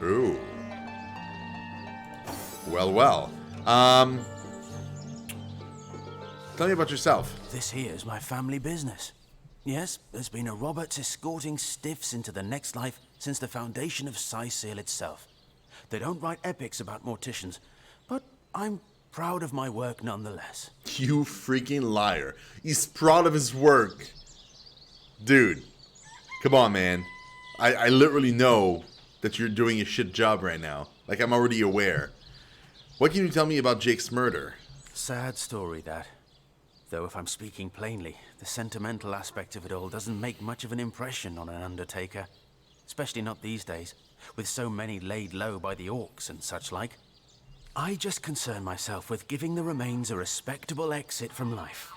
Ooh. Well, well. Tell me about yourself. This here's my family business. Yes, there's been a Roberts escorting stiffs into the next life since the foundation of Seal itself. They don't write epics about morticians, but I'm proud of my work nonetheless. You freaking liar. He's proud of his work. Dude. Come on, man. I literally know that you're doing a shit job right now. Like, I'm already aware. What can you tell me about Jake's murder? Sad story, that. Though if I'm speaking plainly, the sentimental aspect of it all doesn't make much of an impression on an undertaker. Especially not these days, with so many laid low by the orcs and such like. I just concern myself with giving the remains a respectable exit from life.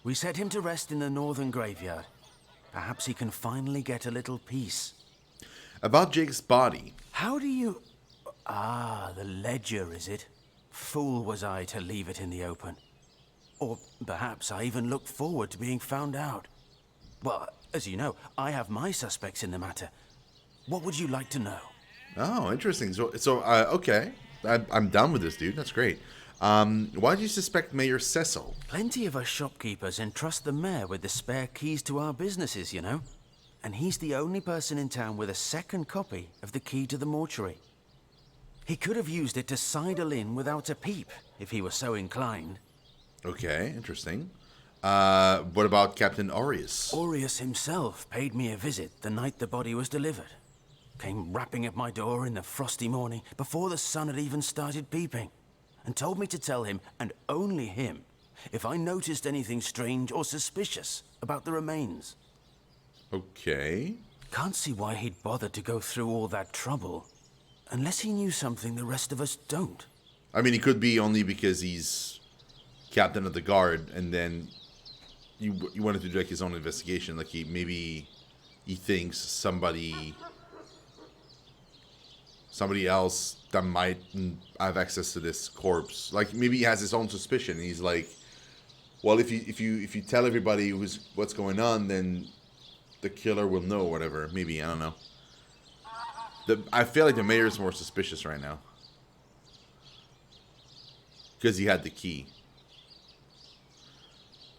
We set him to rest in the northern graveyard. Perhaps he can finally get a little peace. About Jake's body. How do you... Ah, the ledger, is it? Fool was I to leave it in the open. Or perhaps I even looked forward to being found out. Well, as you know, I have my suspects in the matter. What would you like to know? Oh, interesting. Okay. I'm done with this, dude. That's great. Why do you suspect Mayor Cecil? Plenty of us shopkeepers entrust the mayor with the spare keys to our businesses, you know. And he's the only person in town with a second copy of the key to the mortuary. He could have used it to sidle in without a peep, if he were so inclined. Okay, interesting. What about Captain Aureus? Aureus himself paid me a visit the night the body was delivered. Came rapping at my door in the frosty morning before the sun had even started peeping, and told me to tell him, and only him, if I noticed anything strange or suspicious about the remains. Okay. Can't see why he'd bothered to go through all that trouble, unless he knew something the rest of us don't. I mean, it could be only because he's captain of the guard, and then you wanted to do like his own investigation. Like maybe he thinks somebody else that might have access to this corpse. Like maybe he has his own suspicion. He's like, well, if you tell everybody what's going on, then the killer will know. Whatever. Maybe, I don't know. I feel like the mayor's more suspicious right now because he had the key.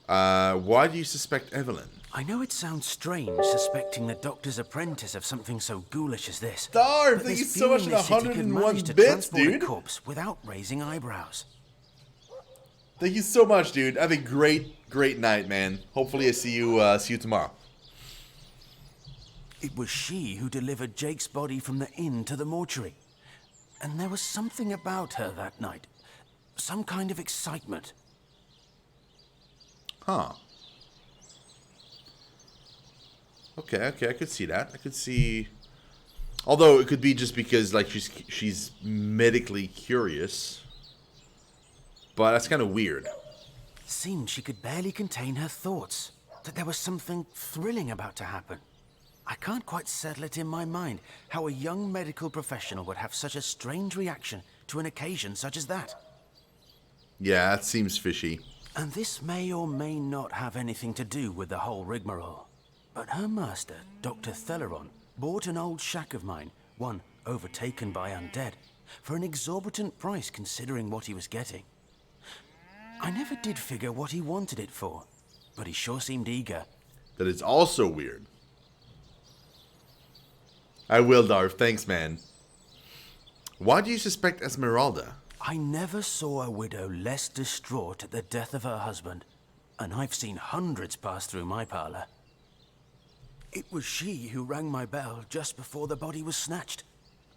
Why do you suspect Evelyn? I know it sounds strange suspecting the doctor's apprentice of something so ghoulish as this. Darn, thank you so much for the 101 bits, dude. A corpse without raising eyebrows. Thank you so much, dude. Have a great night, man. Hopefully I see you tomorrow. It was she who delivered Jake's body from the inn to the mortuary. And there was something about her that night. Some kind of excitement. Huh. Okay, I could see that. I could see... Although, it could be just because, like, she's medically curious. But that's kind of weird. Seemed she could barely contain her thoughts. That there was something thrilling about to happen. I can't quite settle it in my mind how a young medical professional would have such a strange reaction to an occasion such as that. Yeah, that seems fishy. And this may or may not have anything to do with the whole rigmarole. But her master, Dr. Theleron, bought an old shack of mine, one overtaken by undead, for an exorbitant price considering what he was getting. I never did figure what he wanted it for, but he sure seemed eager. That is also weird. I will, Darv. Thanks, man. Why do you suspect Esmeralda? I never saw a widow less distraught at the death of her husband, and I've seen hundreds pass through my parlor. It was she who rang my bell just before the body was snatched,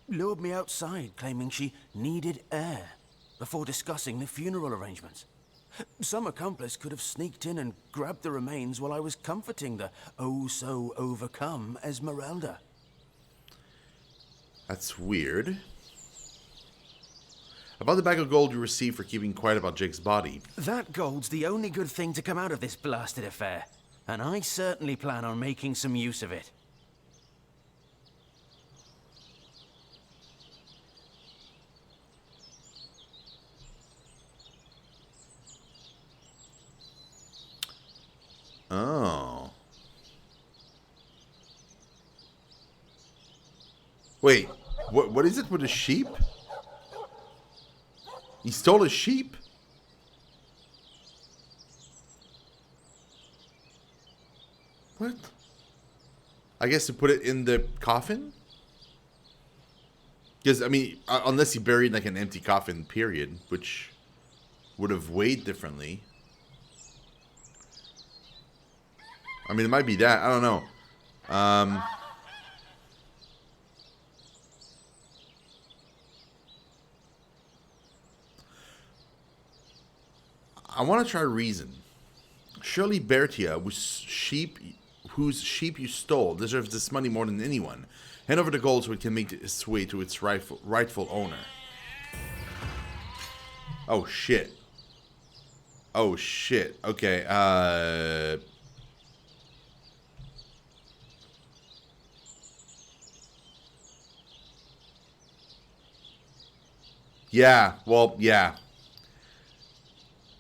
lured me outside claiming she needed air, before discussing the funeral arrangements. Some accomplice could have sneaked in and grabbed the remains while I was comforting the oh-so-overcome Esmeralda. That's weird. About the bag of gold you received for keeping quiet about Jake's body. That gold's the only good thing to come out of this blasted affair, and I certainly plan on making some use of it. Oh. Wait. What is it with a sheep? He stole a sheep? What? I guess to put it in the coffin? Because, I mean, unless he buried like an empty coffin, period, which would have weighed differently. I mean, it might be that. I don't know. I want to try reason. Surely Bertia, whose sheep you stole, deserves this money more than anyone. Hand over the gold so it can make its way to its rightful owner. Oh, shit. Oh, shit. Okay, yeah, well, yeah.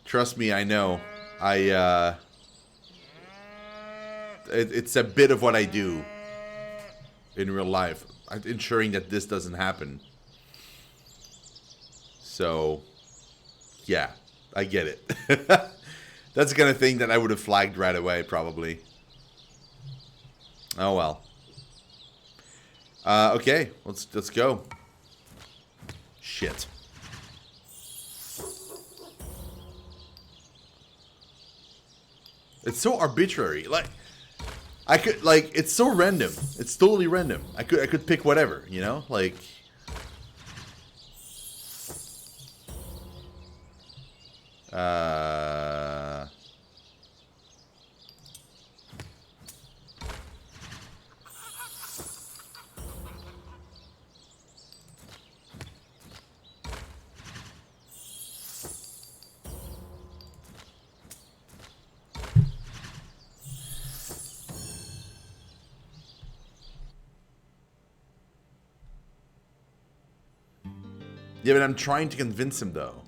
Trust me, I know. It's a bit of what I do in real life, ensuring that this doesn't happen. So, yeah, I get it. That's the kind of thing that I would have flagged right away, probably. Oh well. Okay, let's go. Shit. It's so arbitrary. Like, I could, like, it's so random. It's totally random. I could pick whatever, you know? Like, yeah, but I'm trying to convince him, though.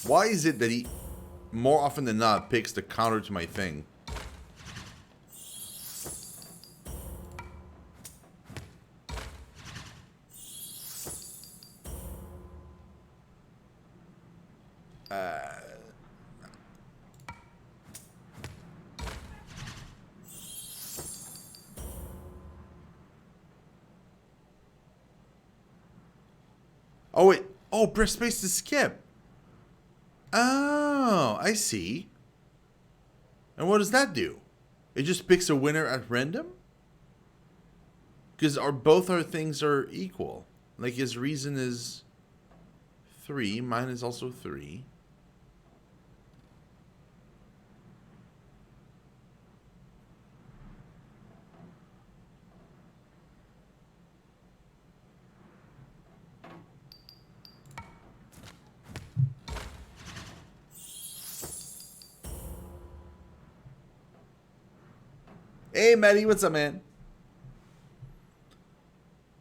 Why is it that he, more often than not, picks the counter to my thing? Oh, wait. Oh, press space to skip. Oh, I see. And what does that do? It just picks a winner at random? Because both our things are equal. Like, his reason is 3. Mine is also 3. Hey, Maddie, what's up, man?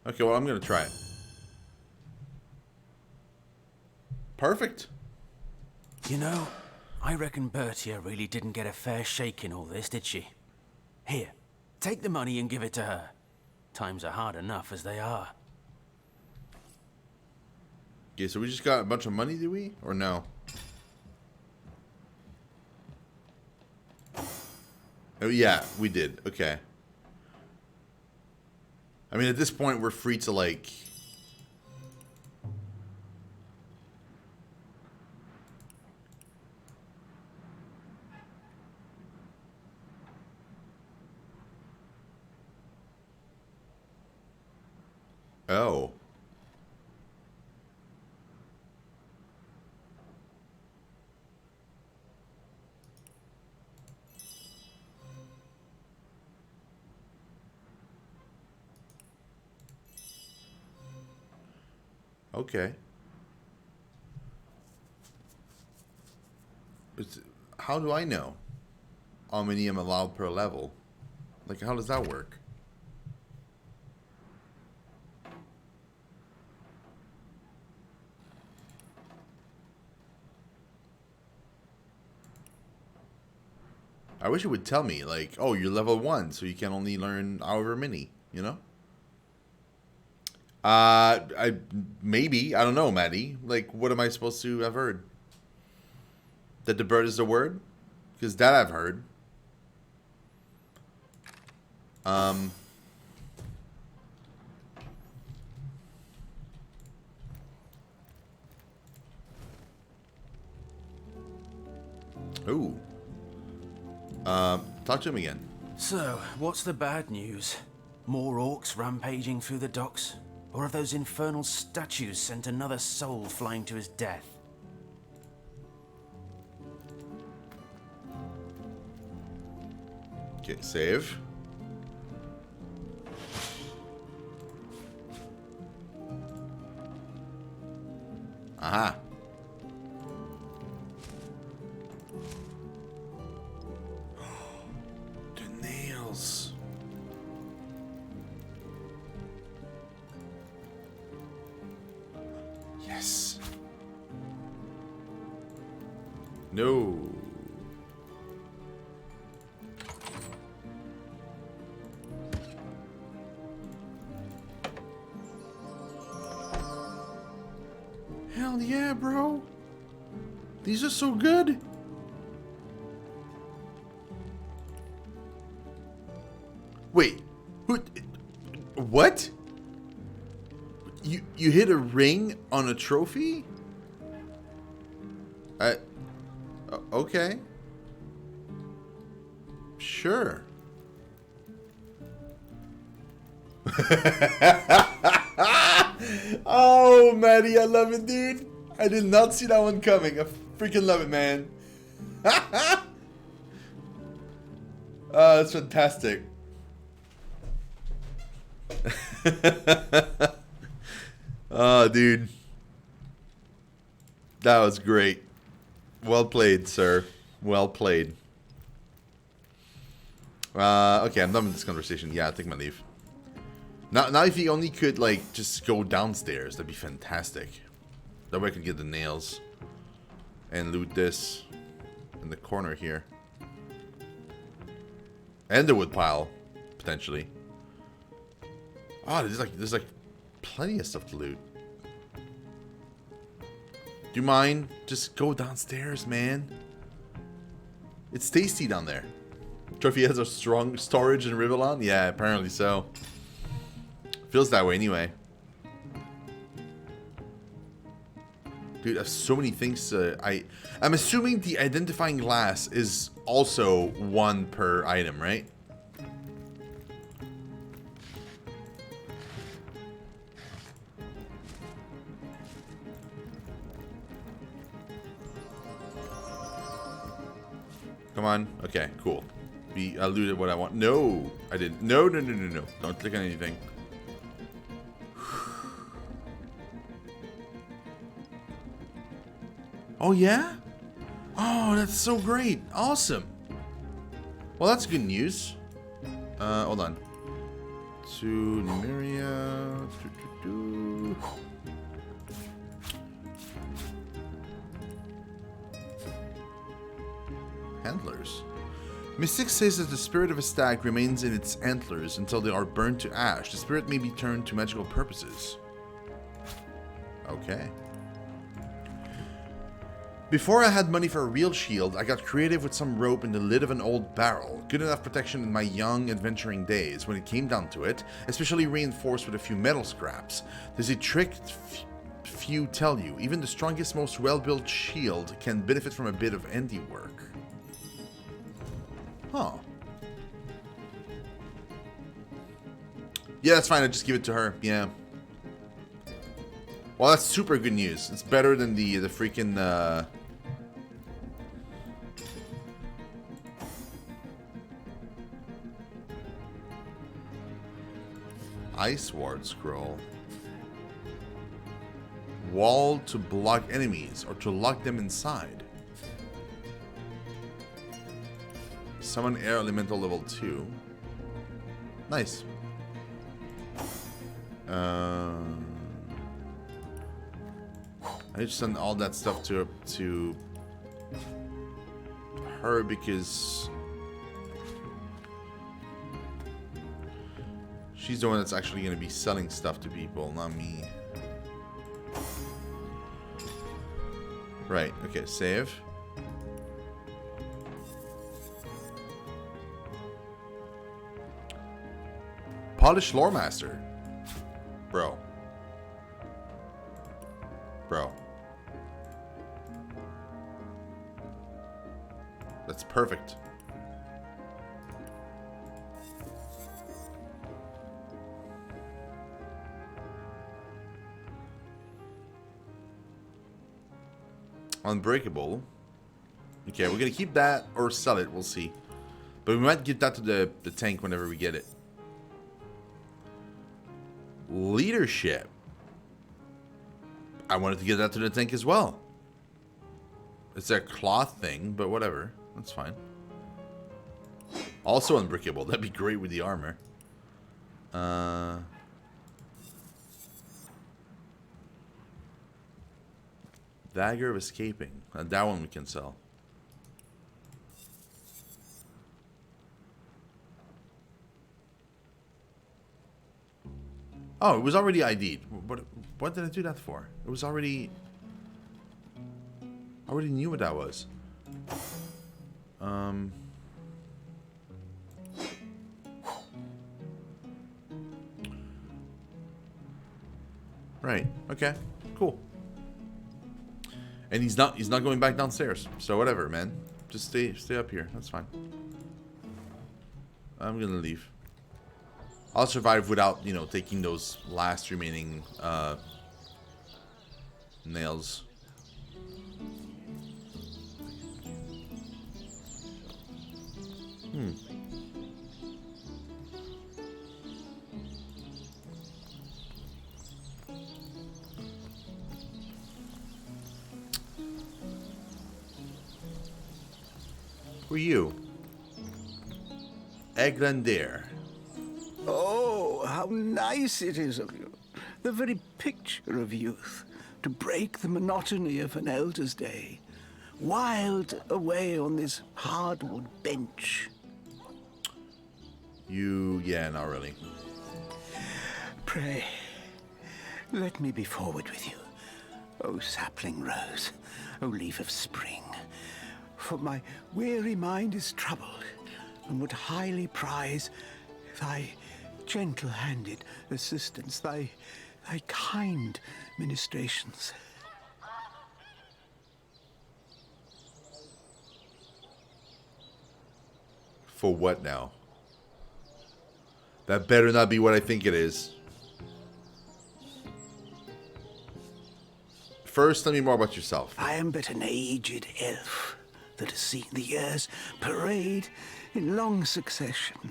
Okay, well, I'm going to try it. Perfect. You know, I reckon Bertia really didn't get a fair shake in all this, did she? Here, take the money and give it to her. Times are hard enough as they are. Okay, so we just got a bunch of money, did we? Or no? Oh, yeah, we did. Okay. I mean, at this point, we're free to, like... Oh. Okay. How do I know how many I'm allowed per level? Like, how does that work? I wish it would tell me, like, oh, you're level 1, so you can only learn however many, you know? Maybe. I don't know, Maddie. Like, what am I supposed to have heard? That the bird is the word? Because that I've heard. Ooh. Talk to him again. So, what's the bad news? More orcs rampaging through the docks? Or have those infernal statues sent another soul flying to his death? Okay, save. Aha. The nails. Yes. No. Hell yeah, bro. These are so good. Wait. What? You hit a ring on a trophy? Okay. Sure. Oh, Maddie, I love it, dude. I did not see that one coming. I freaking love it, man. That's fantastic. Oh, dude. That was great. Well played, sir. Well played. Okay, I'm done with this conversation. Yeah, I'll take my leave. Now if he only could, like, just go downstairs, that'd be fantastic. That way I could get the nails. And loot this in the corner here. And the wood pile, potentially. Oh, there's like plenty of stuff to loot. Do you mind? Just go downstairs, man. It's tasty down there. Trophy has a strong storage in Rivellon? Yeah, apparently so. Feels that way anyway. Dude, I have so many things to... I'm assuming the identifying glass is also 1 per item, right? Come on. Okay, cool. I looted what I want. No, I didn't. No. Don't click on anything. Oh, yeah? Oh, that's so great. Awesome. Well, that's good news. Hold on. To Nymeria. Antlers. Mystic says that the spirit of a stag remains in its antlers until they are burnt to ash. The spirit may be turned to magical purposes. Okay. Before I had money for a real shield, I got creative with some rope in the lid of an old barrel. Good enough protection in my young adventuring days. When it came down to it, especially reinforced with a few metal scraps. There's a trick few tell you. Even the strongest, most well-built shield can benefit from a bit of handiwork. Huh. Yeah, that's fine. I'll just give it to her. Yeah. Well, that's super good news. It's better than the freaking... Ice Ward Scroll. Wall to block enemies or to lock them inside. Summon Air Elemental level 2. Nice. I need to send all that stuff to her because She's the one that's actually going to be selling stuff to people, not me. Right, okay, save. Polished Lore Master. Bro. Bro. That's perfect. Unbreakable. Okay, we're gonna keep that or sell it, we'll see. But we might give that to the tank whenever we get it. Leadership. I wanted to give that to the tank as well. It's a cloth thing, but whatever. That's fine. Also unbreakable. That'd be great with the armor. Dagger of Escaping. That one we can sell. Oh, it was already ID'd. What did I do that for? It was already... I already knew what that was. Right. Okay. Cool. And he's not going back downstairs. So whatever, man. Just stay up here. That's fine. I'm gonna leave. I'll survive without, you know, taking those last remaining nails. Who are you? Eglander. Oh, how nice it is of you. The very picture of youth. To break the monotony of an elder's day. Wild away on this hardwood bench. Yeah, not really. Pray, let me be forward with you. O sapling rose, O leaf of spring. For my weary mind is troubled, and would highly prize thy gentle-handed assistance, thy kind ministrations. For what now? That better not be what I think it is. First, tell me more about yourself. I am but an aged elf that has seen the years parade in long succession.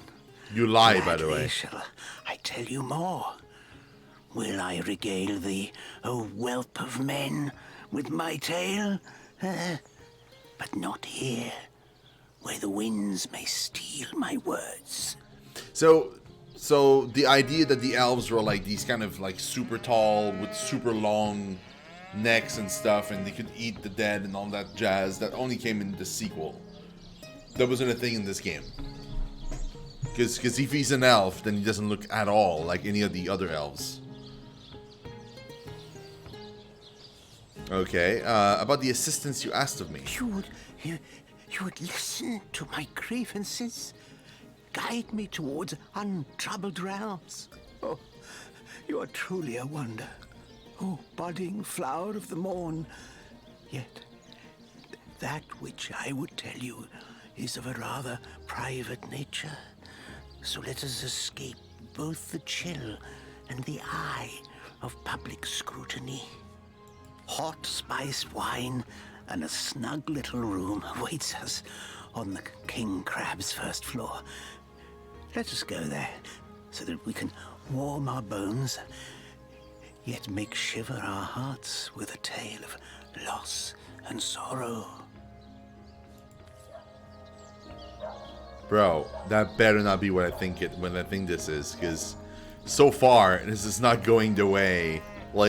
You lie, by the Gladly way. shall I tell you more? Will I regale thee, O whelp of men, with my tale? But not here, where the winds may steal my words. So the idea that the elves were like these kind of like super tall with super long necks and stuff, and they could eat the dead and all that jazz, that only came in the sequel. That wasn't a thing in this game. Because if he's an elf, then he doesn't look at all like any of the other elves. Okay, about the assistance you asked of me. You would listen to my grievances, guide me towards untroubled realms. Oh, you are truly a wonder. Oh, budding flower of the morn. Yet, that which I would tell you is of a rather private nature. So let us escape both the chill and the eye of public scrutiny. Hot spiced wine and a snug little room awaits us on the King Crab's first floor. Let us go there so that we can warm our bones, yet make shiver our hearts with a tale of loss and sorrow. Bro, that better not be what I think this is, because so far this is not going the way